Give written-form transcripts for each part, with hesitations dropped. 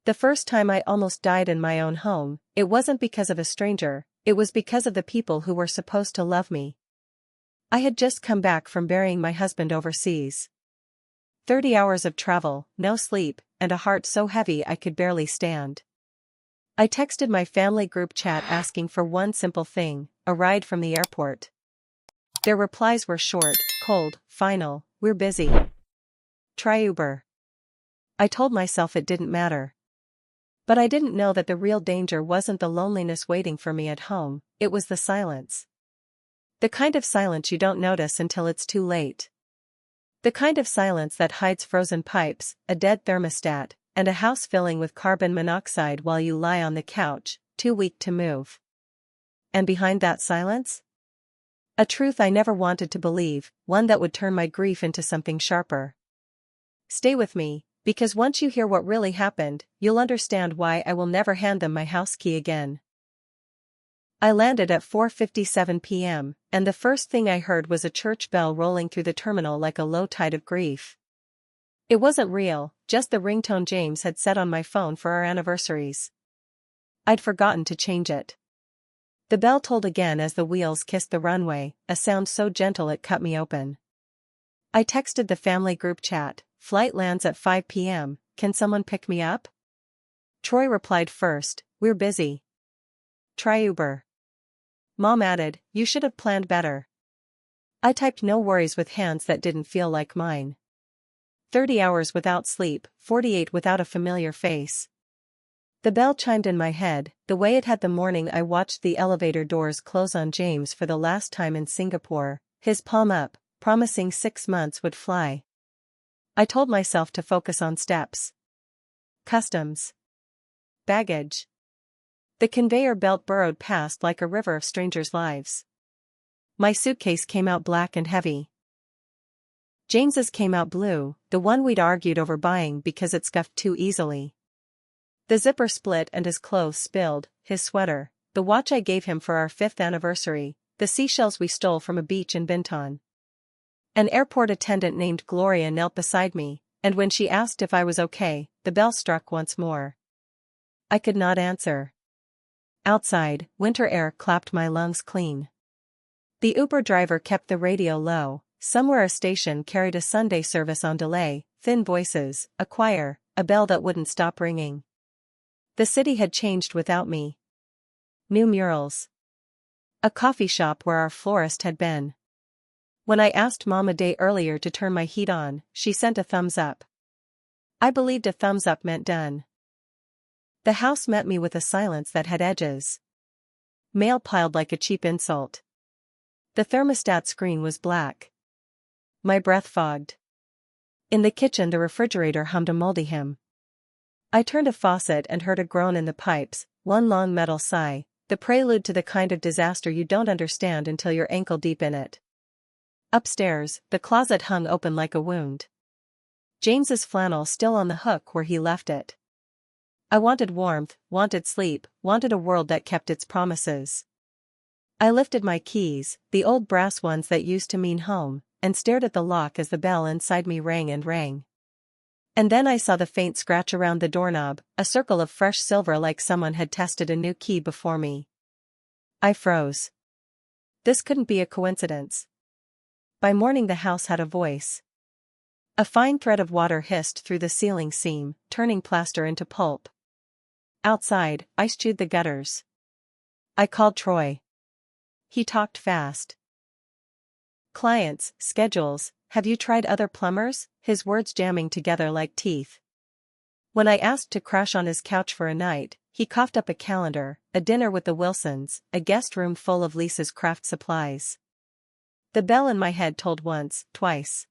The first time I almost died in my own home, it wasn't because of a stranger, it was because of the people who were supposed to love me. I had just come back from burying my husband overseas. 30 hours of travel, no sleep, and a heart so heavy I could barely stand. I texted my family group chat asking for one simple thing, a ride from the airport. Their replies were short, cold, final, "We're busy. Try Uber." I told myself it didn't matter. But I didn't know that the real danger wasn't the loneliness waiting for me at home, it was the silence. The kind of silence you don't notice until it's too late. The kind of silence that hides frozen pipes, a dead thermostat, and a house filling with carbon monoxide while you lie on the couch, too weak to move. And behind that silence? A truth I never wanted to believe, one that would turn my grief into something sharper. Stay with me, because once you hear what really happened, you'll understand why I will never hand them my house key again. I landed at 4:57 p.m., and the first thing I heard was a church bell rolling through the terminal like a low tide of grief. It wasn't real, just the ringtone James had set on my phone for our anniversaries. I'd forgotten to change it. The bell tolled again as the wheels kissed the runway, a sound so gentle it cut me open. I texted the family group chat, "Flight lands at 5 p.m., can someone pick me up?" Troy replied first, "We're busy. Try Uber." Mom added, "You should have planned better." I typed no worries with hands that didn't feel like mine. 30 hours without sleep, 48 without a familiar face. The bell chimed in my head, the way it had the morning I watched the elevator doors close on James for the last time in Singapore, his palm up, promising 6 months would fly. I told myself to focus on steps. Customs. Baggage. The conveyor belt burrowed past like a river of strangers' lives. My suitcase came out black and heavy. James's came out blue, the one we'd argued over buying because it scuffed too easily. The zipper split and his clothes spilled, his sweater, the watch I gave him for our 5th anniversary, the seashells we stole from a beach in Bintan. An airport attendant named Gloria knelt beside me, and when she asked if I was okay, the bell struck once more. I could not answer. Outside, winter air clapped my lungs clean. The Uber driver kept the radio low, somewhere a station carried a Sunday service on delay, thin voices, a choir, a bell that wouldn't stop ringing. The city had changed without me. New murals. A coffee shop where our florist had been. When I asked Mom a day earlier to turn my heat on, she sent a thumbs up. I believed a thumbs up meant done. The house met me with a silence that had edges. Mail piled like a cheap insult. The thermostat screen was black. My breath fogged. In the kitchen the refrigerator hummed a moldy hymn. I turned a faucet and heard a groan in the pipes, one long metal sigh, the prelude to the kind of disaster you don't understand until you're ankle deep in it. Upstairs, the closet hung open like a wound. James's flannel still on the hook where he left it. I wanted warmth, wanted sleep, wanted a world that kept its promises. I lifted my keys, the old brass ones that used to mean home, and stared at the lock as the bell inside me rang and rang. And then I saw the faint scratch around the doorknob, a circle of fresh silver like someone had tested a new key before me. I froze. This couldn't be a coincidence. By morning the house had a voice. A fine thread of water hissed through the ceiling seam, turning plaster into pulp. Outside, ice chewed the gutters. I called Troy. He talked fast. "Clients, schedules, have you tried other plumbers?" his words jamming together like teeth. When I asked to crash on his couch for a night, he coughed up a calendar, a dinner with the Wilsons, a guest room full of Lisa's craft supplies. The bell in my head tolled once, twice.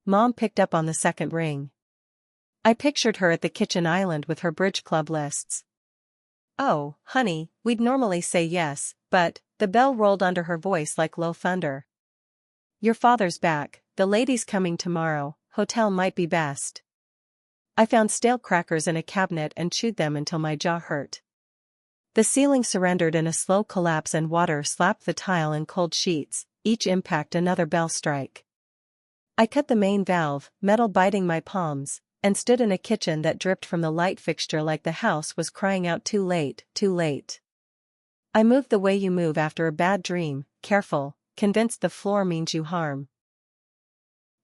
Mom picked up on the second ring. I pictured her at the kitchen island with her bridge club lists. "Oh, honey, we'd normally say yes, but," the bell rolled under her voice like low thunder. "Your father's back, the lady's coming tomorrow, hotel might be best." I found stale crackers in a cabinet and chewed them until my jaw hurt. The ceiling surrendered in a slow collapse and water slapped the tile in cold sheets, each impact another bell strike. I cut the main valve, metal biting my palms, and stood in a kitchen that dripped from the light fixture like the house was crying out, "Too late, too late." I move the way you move after a bad dream, careful, convinced the floor means you harm.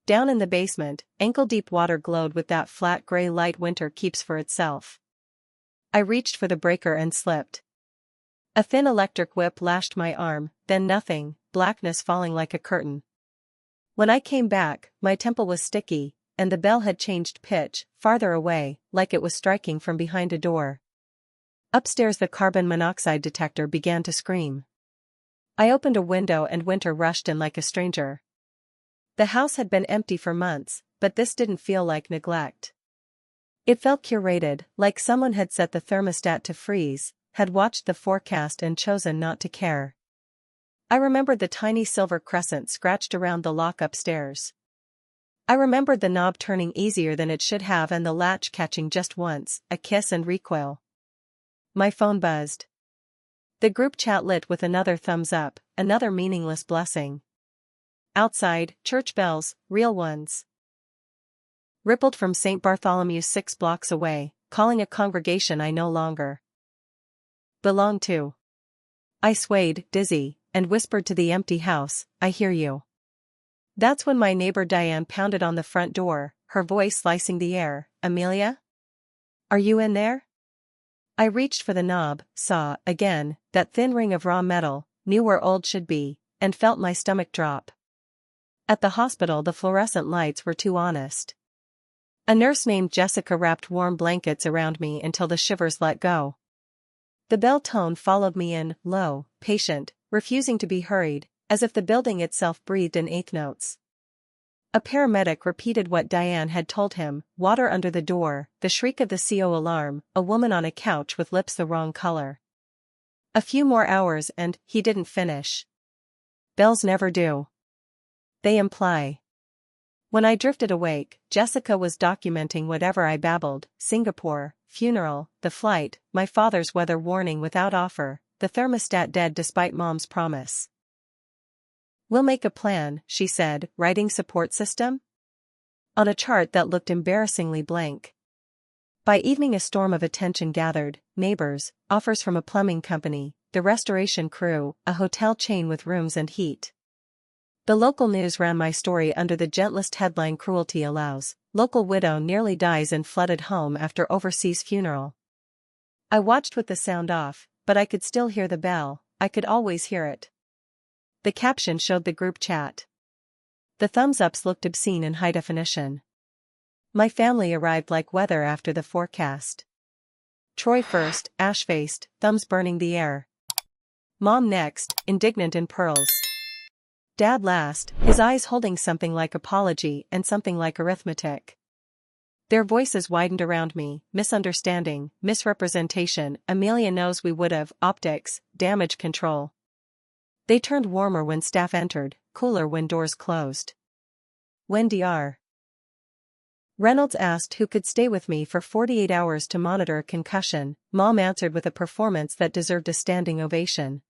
Down in the basement, ankle-deep water glowed with that flat gray light winter keeps for itself. I reached for the breaker and slipped. A thin electric whip lashed my arm, then nothing, blackness falling like a curtain. When I came back, my temple was sticky, and the bell had changed pitch, farther away, like it was striking from behind a door. Upstairs the carbon monoxide detector began to scream. I opened a window and winter rushed in like a stranger. The house had been empty for months, but this didn't feel like neglect. It felt curated, like someone had set the thermostat to freeze, had watched the forecast and chosen not to care. I remembered the tiny silver crescent scratched around the lock upstairs. I remembered the knob turning easier than it should have and the latch catching just once, a kiss and recoil. My phone buzzed. The group chat lit with another thumbs up, another meaningless blessing. Outside, church bells, real ones, rippled from St. Bartholomew's 6 blocks away, calling a congregation I no longer belonged to. I swayed, dizzy, and whispered to the empty house, "I hear you." That's when my neighbor Diane pounded on the front door, her voice slicing the air. "Amelia? Are you in there?" I reached for the knob, saw, again, that thin ring of raw metal, knew where old should be, and felt my stomach drop. At the hospital the fluorescent lights were too honest. A nurse named Jessica wrapped warm blankets around me until the shivers let go. The bell tone followed me in, low, patient, refusing to be hurried, as if the building itself breathed in eighth notes. A paramedic repeated what Diane had told him, water under the door, the shriek of the CO alarm, a woman on a couch with lips the wrong color. A few more hours and he didn't finish. Bells never do. They imply. When I drifted awake, Jessica was documenting whatever I babbled: Singapore, funeral, the flight, my father's weather warning without offer, the thermostat dead despite Mom's promise. "We'll make a plan," she said, writing support system on a chart that looked embarrassingly blank. By evening a storm of attention gathered: neighbors, offers from a plumbing company, the restoration crew, a hotel chain with rooms and heat. The local news ran my story under the gentlest headline: "Cruelty allows, local widow nearly dies in flooded home after overseas funeral." I watched with the sound off, but I could still hear the bell, I could always hear it. The caption showed the group chat. The thumbs-ups looked obscene in high definition. My family arrived like weather after the forecast. Troy first, ash-faced, thumbs burning the air. Mom next, indignant in pearls. Dad last, his eyes holding something like apology and something like arithmetic. Their voices widened around me: misunderstanding, misrepresentation, Amelia knows we would've, optics, damage control. They turned warmer when staff entered, cooler when doors closed. When Dr. Reynolds asked who could stay with me for 48 hours to monitor a concussion, Mom answered with a performance that deserved a standing ovation.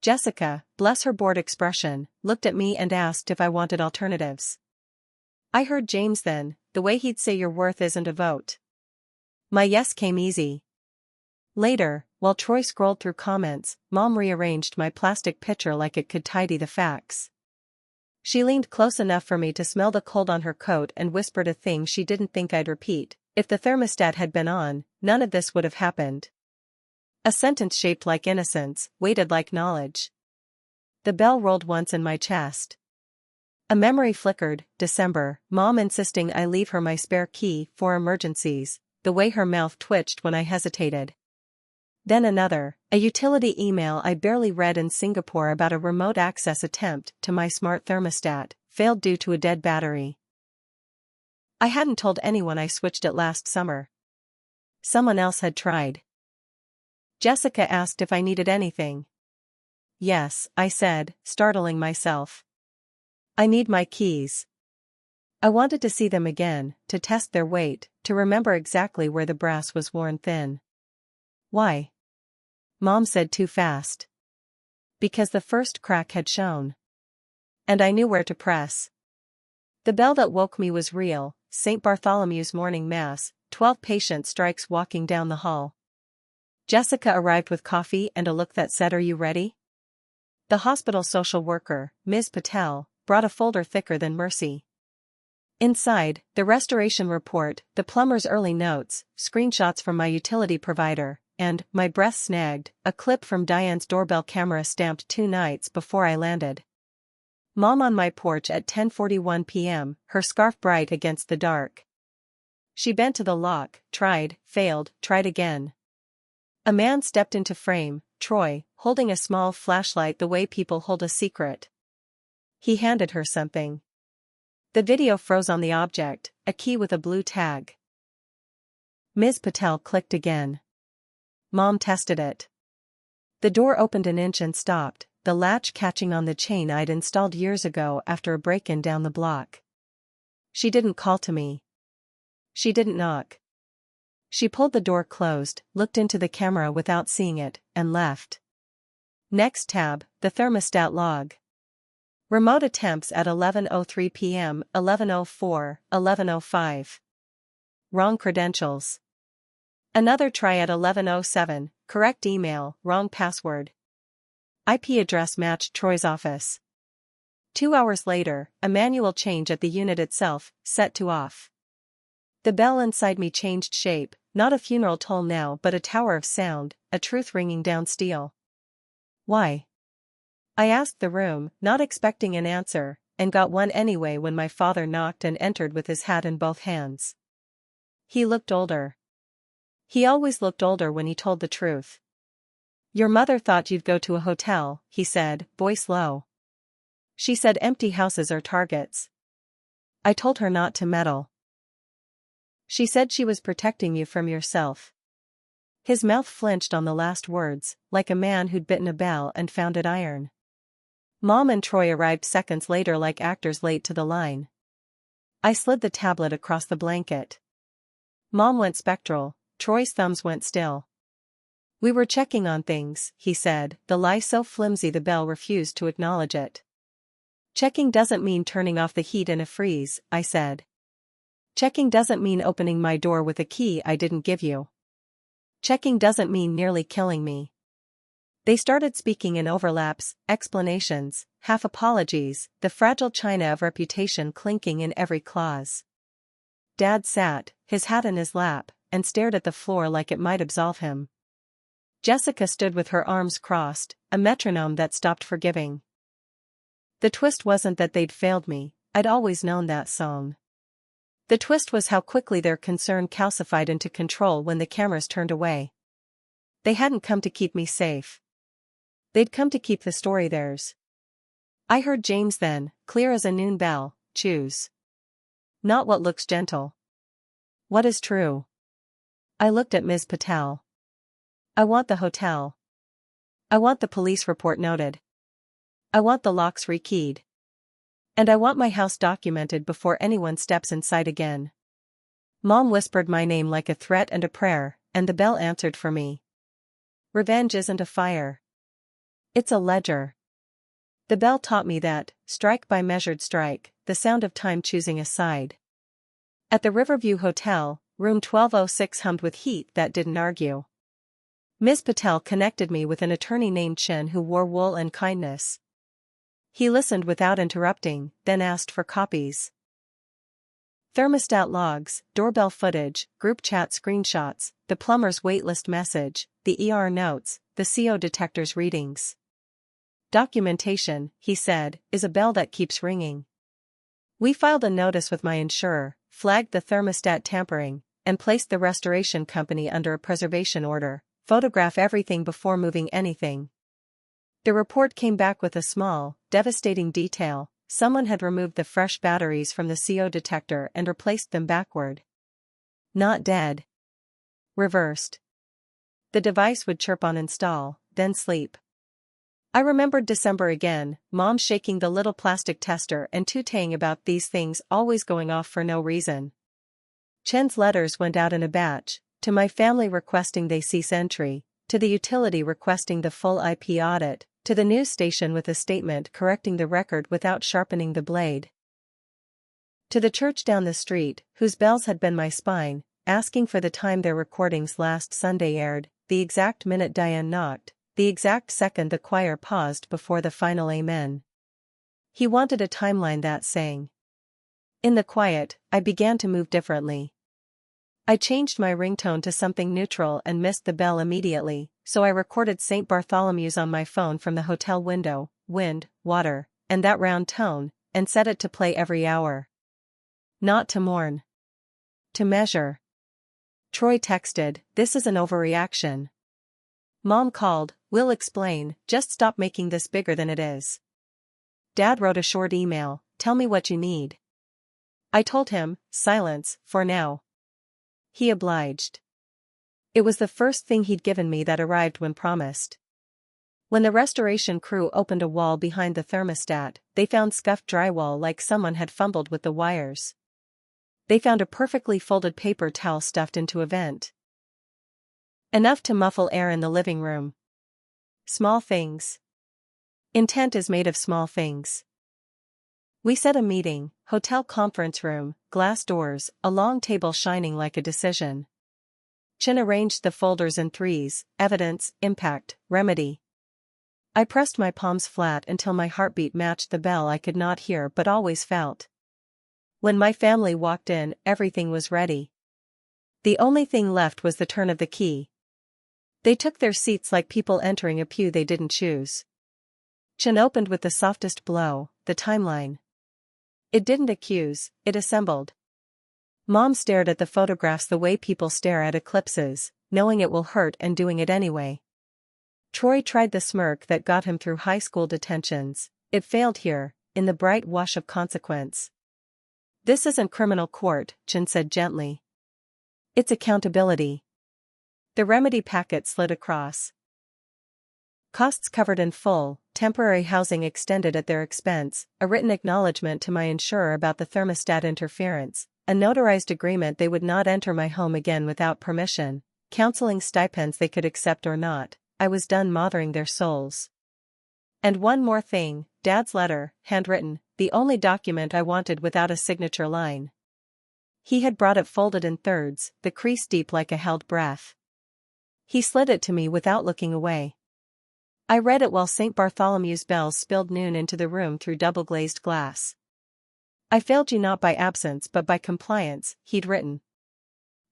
Jessica, bless her bored expression, looked at me and asked if I wanted alternatives. I heard James then, the way he'd say your worth isn't a vote. My yes came easy. Later, while Troy scrolled through comments, Mom rearranged my plastic pitcher like it could tidy the facts. She leaned close enough for me to smell the cold on her coat and whispered a thing she didn't think I'd repeat: if the thermostat had been on, none of this would have happened. A sentence shaped like innocence, weighted like knowledge. The bell rolled once in my chest. A memory flickered: December, Mom insisting I leave her my spare key for emergencies, the way her mouth twitched when I hesitated. Then another, a utility email I barely read in Singapore about a remote access attempt to my smart thermostat, failed due to a dead battery. I hadn't told anyone I switched it last summer. Someone else had tried. Jessica asked if I needed anything. Yes, I said, startling myself. I need my keys. I wanted to see them again, to test their weight, to remember exactly where the brass was worn thin. Why? Mom said too fast. Because the first crack had shown. And I knew where to press. The bell that woke me was real, St. Bartholomew's morning mass, 12 patient strikes walking down the hall. Jessica arrived with coffee and a look that said, "Are you ready?" The hospital social worker, Ms. Patel, brought a folder thicker than mercy. Inside, the restoration report, the plumber's early notes, screenshots from my utility provider, and, my breath snagged, a clip from Diane's doorbell camera stamped 2 nights before I landed. Mom on my porch at 10:41 p.m., her scarf bright against the dark. She bent to the lock, tried, failed, tried again. A man stepped into frame, Troy, holding a small flashlight the way people hold a secret. He handed her something. The video froze on the object, a key with a blue tag. Ms. Patel clicked again. Mom tested it. The door opened an inch and stopped, the latch catching on the chain I'd installed years ago after a break-in down the block. She didn't call to me. She didn't knock. She pulled the door closed, looked into the camera without seeing it, and left. Next tab, the thermostat log. Remote attempts at 11:03 p.m., 11:04, 11:05. Wrong credentials. Another try at 11:07, correct email, wrong password. IP address matched Troy's office. 2 hours later, a manual change at the unit itself, set to off. The bell inside me changed shape, not a funeral toll now but a tower of sound, a truth ringing down steel. Why? I asked the room, not expecting an answer, and got one anyway when my father knocked and entered with his hat in both hands. He looked older. He always looked older when he told the truth. "Your mother thought you'd go to a hotel," he said, voice low. "She said empty houses are targets. I told her not to meddle. She said she was protecting you from yourself." His mouth flinched on the last words, like a man who'd bitten a bell and found it iron. Mom and Troy arrived seconds later like actors late to the line. I slid the tablet across the blanket. Mom went spectral, Troy's thumbs went still. "We were checking on things," he said, the lie so flimsy the bell refused to acknowledge it. "Checking doesn't mean turning off the heat in a freeze," I said. "Checking doesn't mean opening my door with a key I didn't give you. Checking doesn't mean nearly killing me." They started speaking in overlaps, explanations, half apologies, the fragile china of reputation clinking in every clause. Dad sat, his hat in his lap, and stared at the floor like it might absolve him. Jessica stood with her arms crossed, a metronome that stopped forgiving. The twist wasn't that they'd failed me, I'd always known that song. The twist was how quickly their concern calcified into control when the cameras turned away. They hadn't come to keep me safe. They'd come to keep the story theirs. I heard James then, clear as a noon bell, choose. Not what looks gentle. What is true. I looked at Ms. Patel. I want the hotel. I want the police report noted. I want the locks rekeyed. And I want my house documented before anyone steps inside again. Mom whispered my name like a threat and a prayer, and the bell answered for me. Revenge isn't a fire. It's a ledger. The bell taught me that, strike by measured strike, the sound of time choosing a side. At the Riverview Hotel, room 1206 hummed with heat that didn't argue. Ms. Patel connected me with an attorney named Chen who wore wool and kindness. He listened without interrupting, then asked for copies. Thermostat logs, doorbell footage, group chat screenshots, the plumber's waitlist message, the ER notes, the CO detector's readings. Documentation, he said, is a bell that keeps ringing. We filed a notice with my insurer, flagged the thermostat tampering, and placed the restoration company under a preservation order. Photograph everything before moving anything. The report came back with a small, devastating detail. Someone had removed the fresh batteries from the CO detector and replaced them backward. Not dead. Reversed. The device would chirp on install, then sleep. I remembered December again, Mom shaking the little plastic tester and tooting about these things always going off for no reason. Chen's letters went out in a batch, to my family requesting they cease entry, to the utility requesting the full IP audit, to the news station with a statement correcting the record without sharpening the blade. To the church down the street, whose bells had been my spine, asking for the time their recordings last Sunday aired, the exact minute Diane knocked, the exact second the choir paused before the final amen. He wanted a timeline that sang. In the quiet, I began to move differently. I changed my ringtone to something neutral and missed the bell immediately, so I recorded St. Bartholomew's on my phone from the hotel window, wind, water, and that round tone, and set it to play every hour. Not to mourn. To measure. Troy texted, "This is an overreaction." Mom called, "We'll explain, just stop making this bigger than it is." Dad wrote a short email, "Tell me what you need." I told him, "Silence, for now." He obliged. It was the first thing he'd given me that arrived when promised. When the restoration crew opened a wall behind the thermostat, they found scuffed drywall like someone had fumbled with the wires. They found a perfectly folded paper towel stuffed into a vent. Enough to muffle air in the living room. Small things. Intent is made of small things. We set a meeting, hotel conference room, glass doors, a long table shining like a decision. Chin arranged the folders in threes: evidence, impact, remedy. I pressed my palms flat until my heartbeat matched the bell I could not hear but always felt. When my family walked in, everything was ready. The only thing left was the turn of the key. They took their seats like people entering a pew they didn't choose. Chin opened with the softest blow, the timeline. It didn't accuse, it assembled. Mom stared at the photographs the way people stare at eclipses, knowing it will hurt and doing it anyway. Troy tried the smirk that got him through high school detentions. It failed here, in the bright wash of consequence. "This isn't criminal court," Chin said gently. "It's accountability." The remedy packet slid across. Costs covered in full, temporary housing extended at their expense, a written acknowledgement to my insurer about the thermostat interference, a notarized agreement they would not enter my home again without permission, counseling stipends they could accept or not. I was done mothering their souls. And one more thing, Dad's letter, handwritten, the only document I wanted without a signature line. He had brought it folded in thirds, the crease deep like a held breath. He slid it to me without looking away. I read it while St. Bartholomew's bells spilled noon into the room through double-glazed glass. "I failed you not by absence but by compliance," he'd written.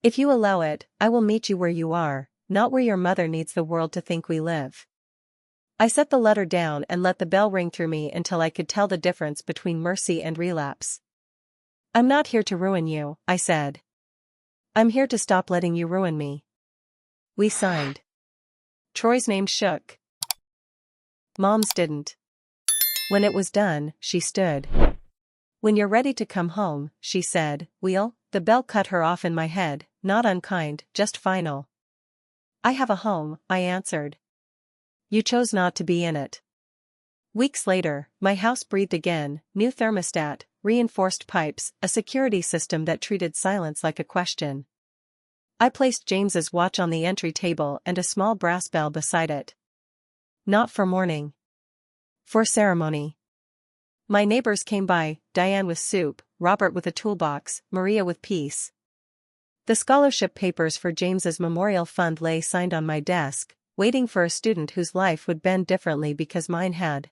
"If you allow it, I will meet you where you are, not where your mother needs the world to think we live." I set the letter down and let the bell ring through me until I could tell the difference between mercy and relapse. "I'm not here to ruin you," I said. "I'm here to stop letting you ruin me." We signed. Troy's name shook. Mom's didn't. When it was done, she stood. "When you're ready to come home," she said, "we'll..." The bell cut her off in my head, not unkind, just final. "I have a home," I answered. "You chose not to be in it." Weeks later, my house breathed again, new thermostat, reinforced pipes, a security system that treated silence like a question. I placed James's watch on the entry table and a small brass bell beside it. Not for mourning. For ceremony. My neighbors came by, Diane with soup, Robert with a toolbox, Maria with peace. The scholarship papers for James's memorial fund lay signed on my desk, waiting for a student whose life would bend differently because mine had.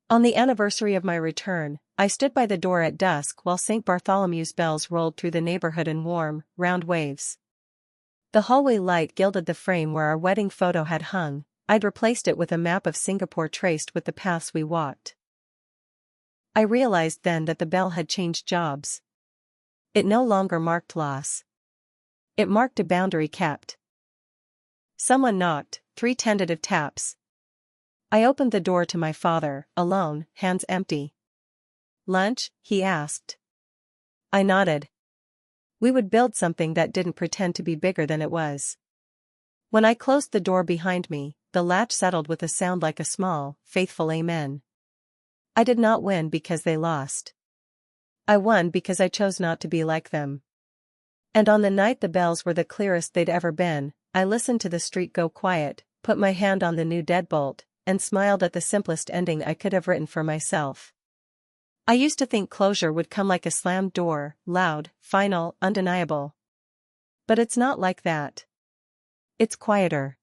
On the anniversary of my return, I stood by the door at dusk while St. Bartholomew's bells rolled through the neighborhood in warm, round waves. The hallway light gilded the frame where our wedding photo had hung. I'd replaced it with a map of Singapore traced with the paths we walked. I realized then that the bell had changed jobs. It no longer marked loss. It marked a boundary kept. Someone knocked, 3 tentative taps. I opened the door to my father, alone, hands empty. "Lunch?" he asked. I nodded. We would build something that didn't pretend to be bigger than it was. When I closed the door behind me, the latch settled with a sound like a small, faithful amen. I did not win because they lost. I won because I chose not to be like them. And on the night the bells were the clearest they'd ever been, I listened to the street go quiet, put my hand on the new deadbolt, and smiled at the simplest ending I could have written for myself. I used to think closure would come like a slammed door, loud, final, undeniable. But it's not like that. It's quieter.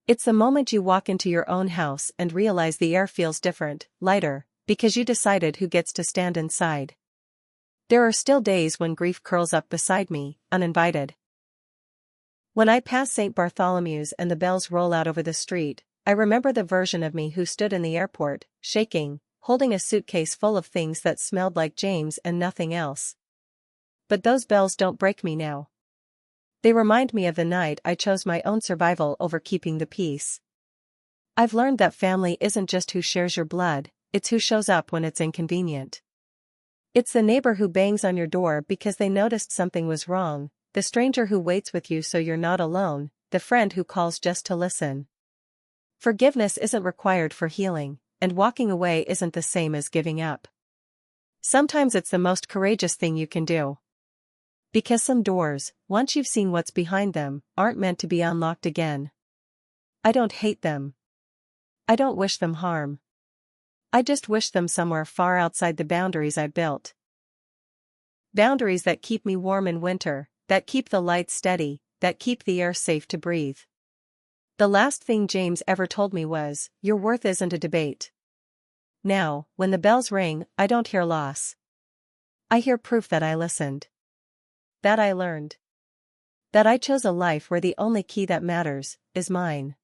It's the moment you walk into your own house and realize the air feels different, lighter, because you decided who gets to stand inside. There are still days when grief curls up beside me, uninvited. When I pass St. Bartholomew's and the bells roll out over the street, I remember the version of me who stood in the airport, shaking, holding a suitcase full of things that smelled like James and nothing else. But those bells don't break me now. They remind me of the night I chose my own survival over keeping the peace. I've learned that family isn't just who shares your blood, it's who shows up when it's inconvenient. It's the neighbor who bangs on your door because they noticed something was wrong, the stranger who waits with you so you're not alone, the friend who calls just to listen. Forgiveness isn't required for healing, and walking away isn't the same as giving up. Sometimes it's the most courageous thing you can do. Because some doors, once you've seen what's behind them, aren't meant to be unlocked again. I don't hate them. I don't wish them harm. I just wish them somewhere far outside the boundaries I built. Boundaries that keep me warm in winter, that keep the lights steady, that keep the air safe to breathe. The last thing James ever told me was, "Your worth isn't a debate." Now, when the bells ring, I don't hear loss. I hear proof that I listened. That I learned. That I chose a life where the only key that matters is mine.